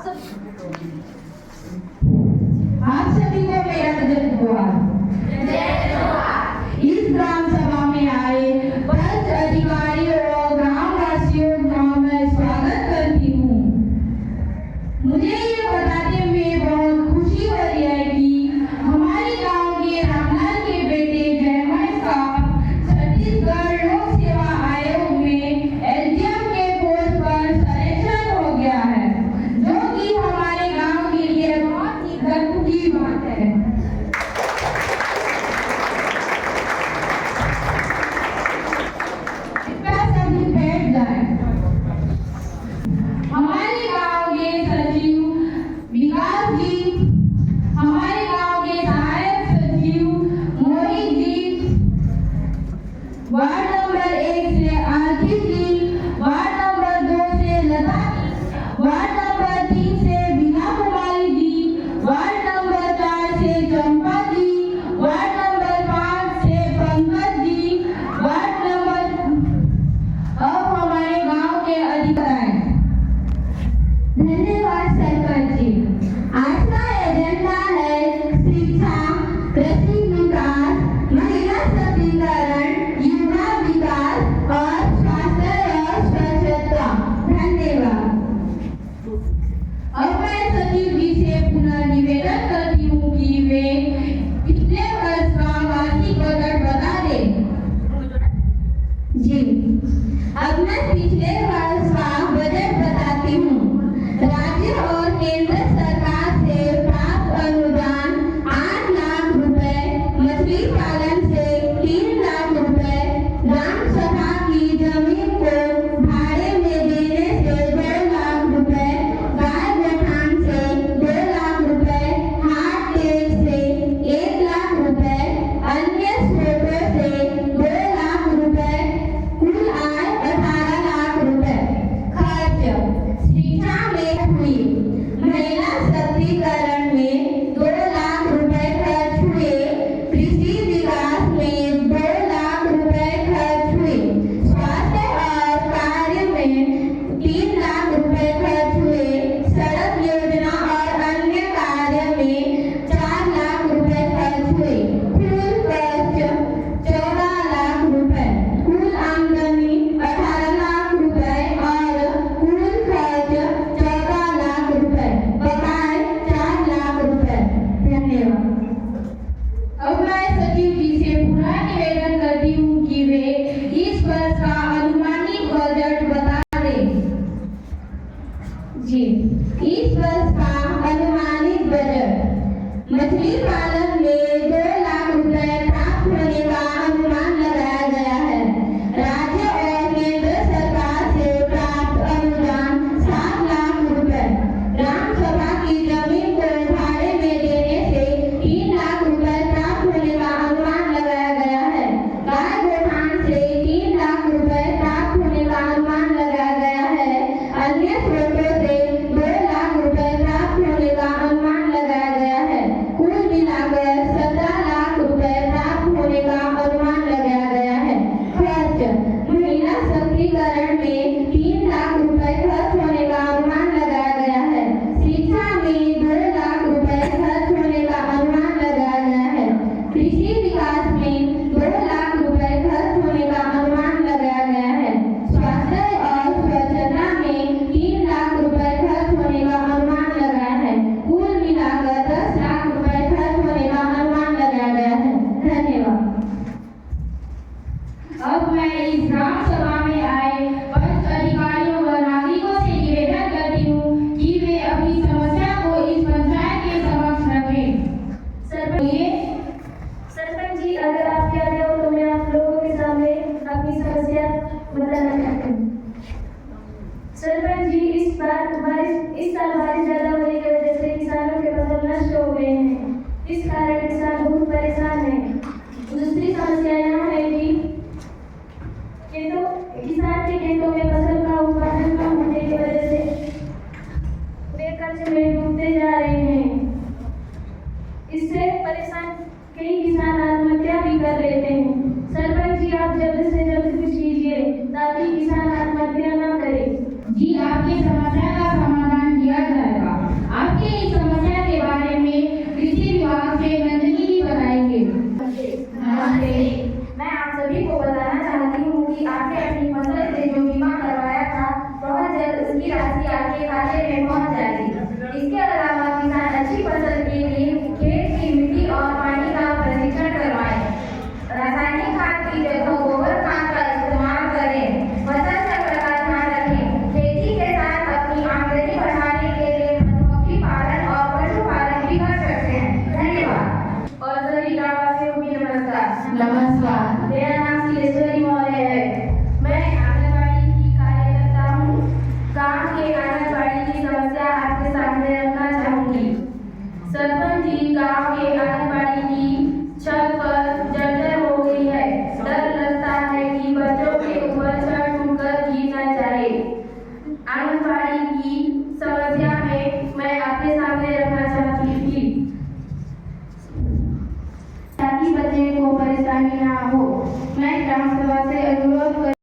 आप सभी को मेरा जोहार। इस ग्राम सभा में आए पंच अधिकारियों और ग्रामवासियों का मैं स्वागत करती हूँ। मुझे ये बताते हुए बहुत खुशी हो रही है कि हमारे गांव के रामलाल के बेटे जयमल का छत्तीसगढ़ लोक सेवा आयोग में एलजीएम के पोस्ट पर सिलेक्शन हो गया है, जो कि हमारे गांव के लिए बहुत ही गर्व की बात है। हमारे गांव के सचिव विकास जी, हमारे गांव के सहायक सचिव मोहित जी, वार्ड नंबर 1 से आरती जी, वार्ड नंबर 2 से लता, वार्ड नंबर 3 से बीना कुमारी जी, वार्ड नंबर 4 से चंपा जी, वार्ड नंबर 5 से पंकज जी, वार्ड नंबर अब हमारे गांव के अधिकारी। धन्यवाद सरपंच जी। आज का एजेंडा है शिक्षा, कृषि विकास, महिला सशक्तिकरण, युवा विकास और स्वास्थ्य और स्वच्छता। धन्यवाद। अब मैं सचिव जी से पुनः निवेदन करती हूँ कि वे पिछले वर्ष का वार्षिक बजट बता दें। जी, अब मैं पिछले वर्ष का बजट बताती हूँ। राज्य और केंद्र सरकार से प्राप्त अनुदान 8 लाख रुपए, मछली पालन से 3 लाख रुपए, ग्राम सभा की जमीन को भाड़े में देने से 2 लाख रुपए, गाय गोठान से 2 लाख रुपए, हाट तेल से 1 लाख रुपए, अन्य स्रोतों से 2 लाख रुपए, कुल आय 18 लाख रुपए। खर्च शिक्षा में हुई, महिला सशक्तिकरण में 2 लाख रुपए खर्च हुए, कृषि विकास में 2 लाख रुपए खर्च हुए, स्वास्थ्य और कार्य में 3 लाख रुपए खर्च हुए, सड़क योजना और अन्य कार्य में 4 लाख रुपए खर्च हुए, कुल खर्च 14 लाख रुपए, कुल आमदनी 18 लाख रुपए और कुल खर्च 14 लाख रुपए, बकाए 4 लाख रुपए। धन्यवाद। अब मैं सचिव जी से पुनः निवेदन करती हूँ कि वे इस वर्ष का अनुमानित बजट बता दें। जी, इस वर्ष का अनुमानित बजट मछली पालन में 2 लाख रुपए प्राप्त होने का अनुमान लगाया गया है। राज्य और केंद्र सरकार से प्राप्त अनुदान 7 लाख रुपए, ग्राम सभा की जमीन को भाड़े में देने से 3 लाख रुपए प्राप्त होने का अनुमान लगाया गया है। गाय गोठान से 3 लाख रुपए प्राप्त होने का अनुमान लगाया गया है। अन्य स्रोतों से 2 लाख रुपए प्राप्त होने का अनुमान लगाया गया है। कुल मिलाकर 17 लाख रुपए प्राप्त होने का अनुमान लगाया गया है। खर्च महिला सशक्तिकरण में 3 लाख रुपए खर्च होने का अनुमान लगाया गया है। शिक्षा में 2 लाख रुपए खर्च होने का अनुमान लगाया गया है। कृषि विकास में 2 लाख रुपए खर्च होने का अनुमान लगाया गया है। स्वास्थ्य और स्वच्छता में 3 लाख रुपए खर्च होने का अनुमान लगाया है। कुल मिलाकर 10 लाख रुपए खर्च होने का अनुमान लगाया गया है। धन्यवाद। अब मैं इस ग्राम सभा में आए पंच अधिकारियों व नागरिकों से निवेदन करती हूँ कि वे अपनी समस्या को इस पंचायत के समक्ष रखें। सरपंच जी, अगर आप क्या हो तो मैं आप लोगों के सामने अपनी समस्या बताना चाहती हूँ। सरपंच जी, इस साल बारिश ज्यादा होने की वजह से किसानों के फसल नष्ट हो गए हैं। इस कारण किसान बहुत परेशान हैं। दूसरी समस्या यह है कि किसान के खेतों में फसल का उत्पादन कम होने की वजह से वे कर्ज में डूबते जा रहे हैं। इससे परेशान कई किसान आत्महत्या भी कर लेते हैं। सरपंच जी, आप जल्द से जल्द कुछ कीजिए ताकि किसान आत्महत्या न करे। जी, आपकी समस्या का समाधान किया जाएगा। परेशानी ना हो। मैं ग्राम सभा से अनुरोध